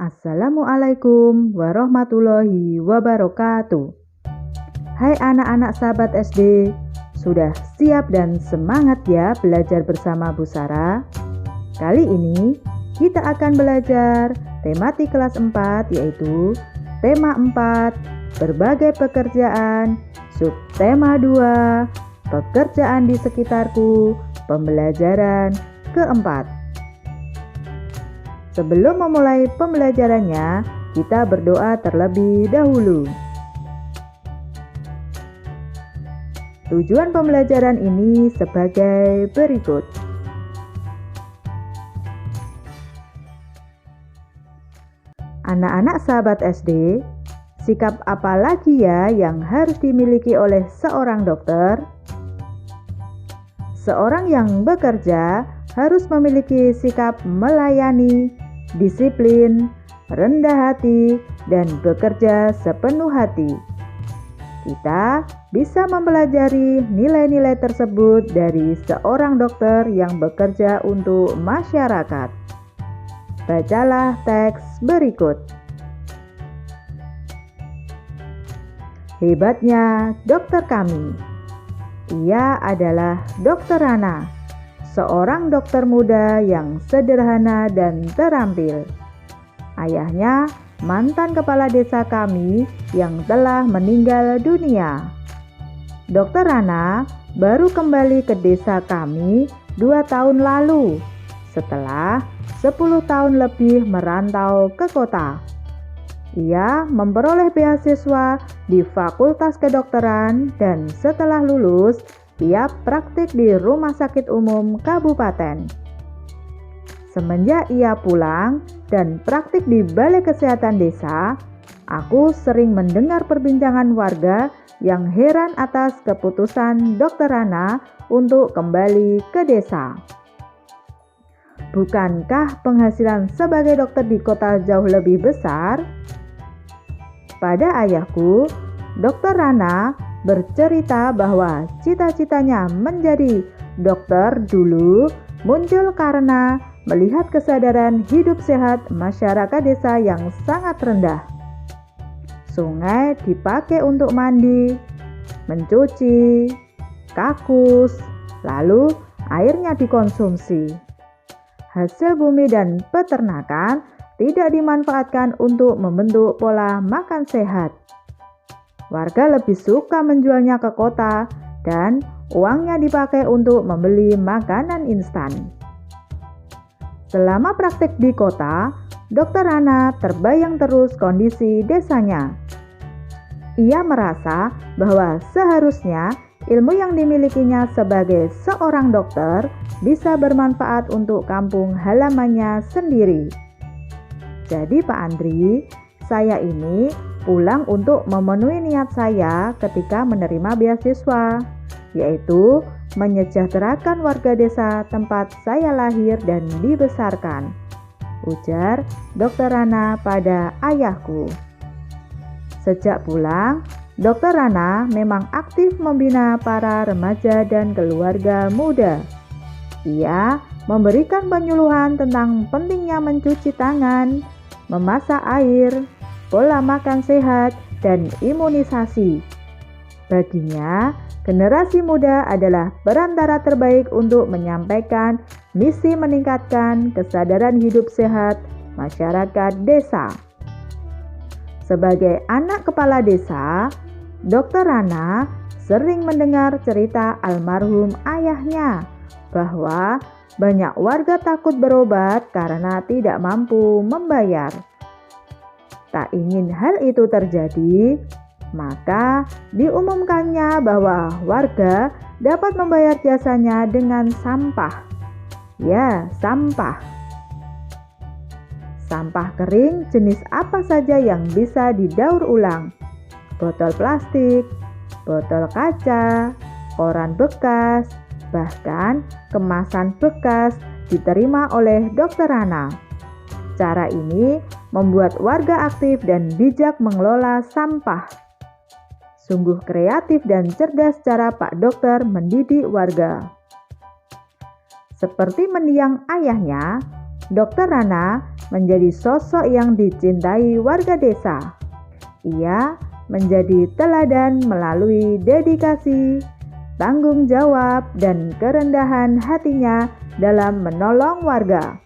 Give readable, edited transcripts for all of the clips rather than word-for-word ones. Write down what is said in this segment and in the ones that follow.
Assalamualaikum warahmatullahi wabarakatuh. Hai anak-anak sahabat SD, sudah siap dan semangat ya belajar bersama Bu Sarah? Kali ini kita akan belajar tematik kelas 4, yaitu tema 4, berbagai pekerjaan, subtema 2, pekerjaan di sekitarku, pembelajaran keempat. Sebelum memulai pembelajarannya, kita berdoa terlebih dahulu. Tujuan pembelajaran ini sebagai berikut. Anak-anak sahabat SD, sikap apa lagi ya yang harus dimiliki oleh seorang dokter? Seorang yang bekerja harus memiliki sikap melayani, disiplin, rendah hati, dan bekerja sepenuh hati. Kita bisa mempelajari nilai-nilai tersebut dari seorang dokter yang bekerja untuk masyarakat. Bacalah teks berikut. Hebatnya dokter kami. Ia adalah Dokter Rana, seorang dokter muda yang sederhana dan terampil. Ayahnya mantan kepala desa kami yang telah meninggal dunia. Dokter Rana baru kembali ke desa kami 2 tahun lalu setelah 10 tahun lebih merantau ke kota. Ia memperoleh beasiswa di Fakultas Kedokteran dan setelah lulus, ia praktik di Rumah Sakit Umum Kabupaten. Semenjak ia pulang dan praktik di Balai Kesehatan Desa, aku sering mendengar perbincangan warga yang heran atas keputusan Dokter Rana untuk kembali ke desa. Bukankah penghasilan sebagai dokter di kota jauh lebih besar? Pada ayahku, Dokter Rana bercerita bahwa cita-citanya menjadi dokter dulu muncul karena melihat kesadaran hidup sehat masyarakat desa yang sangat rendah. Sungai dipakai untuk mandi, mencuci, kakus, lalu airnya dikonsumsi. Hasil bumi dan peternakan tidak dimanfaatkan untuk membentuk pola makan sehat. Warga lebih suka menjualnya ke kota dan uangnya dipakai untuk membeli makanan instan. Selama praktik di kota, Dokter Rana terbayang terus kondisi desanya. Ia merasa bahwa seharusnya ilmu yang dimilikinya sebagai seorang dokter bisa bermanfaat untuk kampung halamannya sendiri. Jadi Pak Andri, saya ini pulang untuk memenuhi niat saya ketika menerima beasiswa, yaitu menyejahterakan warga desa tempat saya lahir dan dibesarkan, ujar Dokter Rana pada ayahku. Sejak pulang, Dokter Rana memang aktif membina para remaja dan keluarga muda. Ia memberikan penyuluhan tentang pentingnya mencuci tangan, memasak air, pola makan sehat, dan imunisasi. Baginya, generasi muda adalah perantara terbaik untuk menyampaikan misi meningkatkan kesadaran hidup sehat masyarakat desa. Sebagai anak kepala desa, Dokter Rana sering mendengar cerita almarhum ayahnya bahwa banyak warga takut berobat karena tidak mampu membayar. Tak ingin hal itu terjadi, maka diumumkannya bahwa warga dapat membayar jasanya dengan sampah. Ya, sampah. Sampah kering jenis apa saja yang bisa didaur ulang? Botol plastik, botol kaca, koran bekas, bahkan kemasan bekas diterima oleh Dokter Rana. Cara ini membuat warga aktif dan bijak mengelola sampah. Sungguh kreatif dan cerdas cara Pak Dokter mendidik warga. Seperti mendiang ayahnya, Dokter Rana menjadi sosok yang dicintai warga desa. Ia menjadi teladan melalui dedikasi, tanggung jawab, dan kerendahan hatinya dalam menolong warga.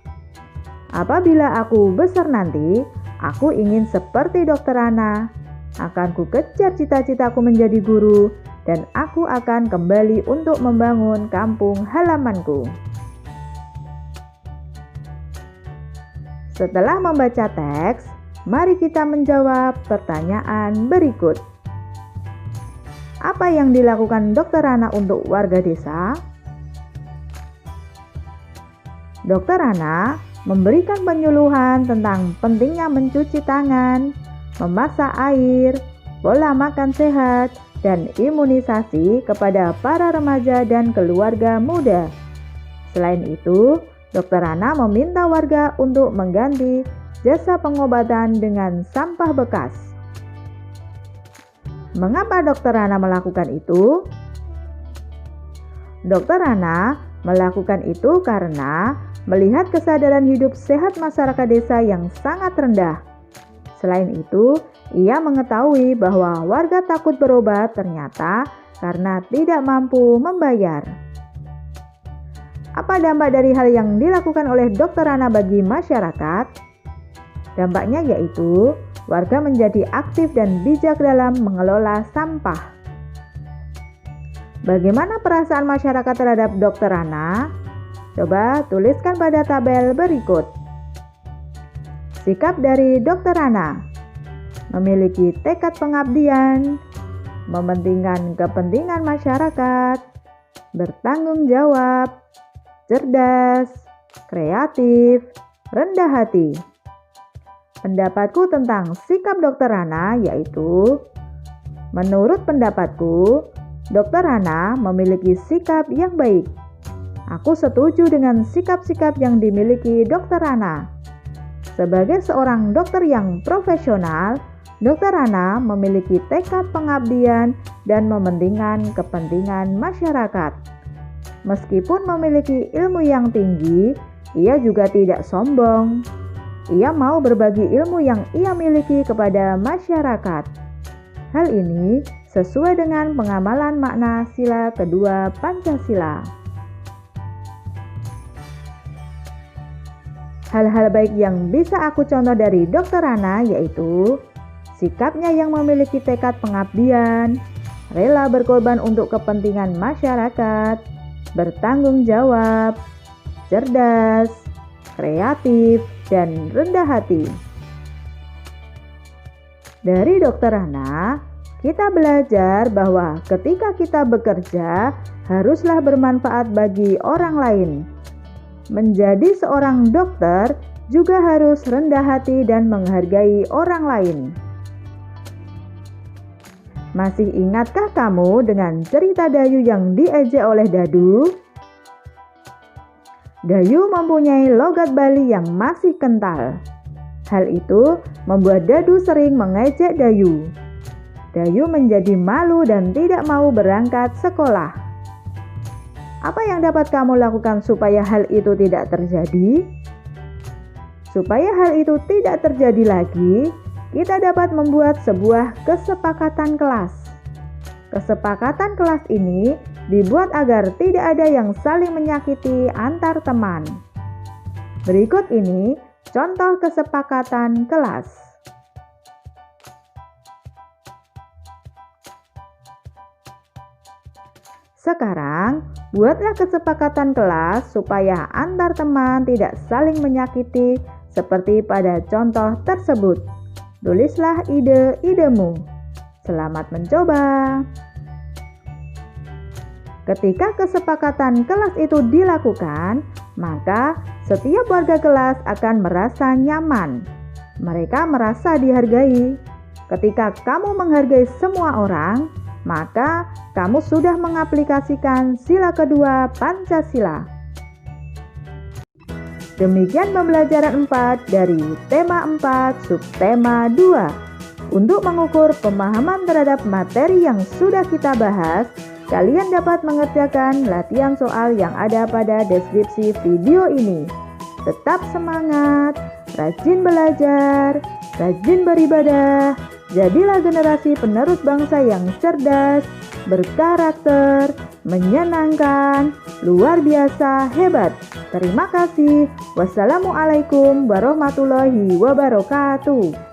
Apabila aku besar nanti, aku ingin seperti Dokter Rana. Akan ku kejar cita-citaku menjadi guru, dan aku akan kembali untuk membangun kampung halamanku. Setelah membaca teks, mari kita menjawab pertanyaan berikut. Apa yang dilakukan Dokter Rana untuk warga desa? Dokter Rana memberikan penyuluhan tentang pentingnya mencuci tangan, memasak air, pola makan sehat, dan imunisasi kepada para remaja dan keluarga muda. Selain itu, Dokter Rana meminta warga untuk mengganti jasa pengobatan dengan sampah bekas. Mengapa Dokter Rana melakukan itu? Dokter Rana melakukan itu karena melihat kesadaran hidup sehat masyarakat desa yang sangat rendah. Selain itu, ia mengetahui bahwa warga takut berobat ternyata karena tidak mampu membayar. Apa dampak dari hal yang dilakukan oleh Dokter Rana bagi masyarakat? Dampaknya yaitu warga menjadi aktif dan bijak dalam mengelola sampah. Bagaimana perasaan masyarakat terhadap Dokter Rana? Coba tuliskan pada tabel berikut. Sikap dari Dokter Rana: memiliki tekad pengabdian, mementingkan kepentingan masyarakat, bertanggung jawab, cerdas, kreatif, rendah hati. Pendapatku tentang sikap Dokter Rana yaitu, menurut pendapatku, Dokter Rana memiliki sikap yang baik. Aku setuju dengan sikap-sikap yang dimiliki Dokter Rana. Sebagai seorang dokter yang profesional, Dokter Rana memiliki tekad pengabdian dan mementingkan kepentingan masyarakat. Meskipun memiliki ilmu yang tinggi, ia juga tidak sombong. Ia mau berbagi ilmu yang ia miliki kepada masyarakat. Hal ini sesuai dengan pengamalan makna sila kedua Pancasila. Hal-hal baik yang bisa aku contoh dari Dokter Rana yaitu sikapnya yang memiliki tekad pengabdian, rela berkorban untuk kepentingan masyarakat, bertanggung jawab, cerdas, kreatif, dan rendah hati. Dari Dokter Rana, kita belajar bahwa ketika kita bekerja, haruslah bermanfaat bagi orang lain. Menjadi seorang dokter juga harus rendah hati dan menghargai orang lain. Masih ingatkah kamu dengan cerita Dayu yang diejek oleh Dadu? Dayu mempunyai logat Bali yang masih kental. Hal itu membuat Dadu sering mengejek Dayu. Dayu menjadi malu dan tidak mau berangkat sekolah. Apa yang dapat kamu lakukan supaya hal itu tidak terjadi? Supaya hal itu tidak terjadi lagi, kita dapat membuat sebuah kesepakatan kelas. Kesepakatan kelas ini dibuat agar tidak ada yang saling menyakiti antar teman. Berikut ini contoh kesepakatan kelas. Sekarang, buatlah kesepakatan kelas supaya antar teman tidak saling menyakiti seperti pada contoh tersebut. Tulislah ide-idemu. Selamat mencoba. Ketika kesepakatan kelas itu dilakukan, maka setiap warga kelas akan merasa nyaman. Mereka merasa dihargai. Ketika kamu menghargai semua orang, maka kamu sudah mengaplikasikan sila kedua Pancasila. Demikian pembelajaran 4 dari tema 4 subtema 2. Untuk mengukur pemahaman terhadap materi yang sudah kita bahas, kalian dapat mengerjakan latihan soal yang ada pada deskripsi video ini. Tetap semangat, rajin belajar, rajin beribadah. Jadilah generasi penerus bangsa yang cerdas, berkarakter, menyenangkan, luar biasa, hebat. Terima kasih. Wassalamualaikum warahmatullahi wabarakatuh.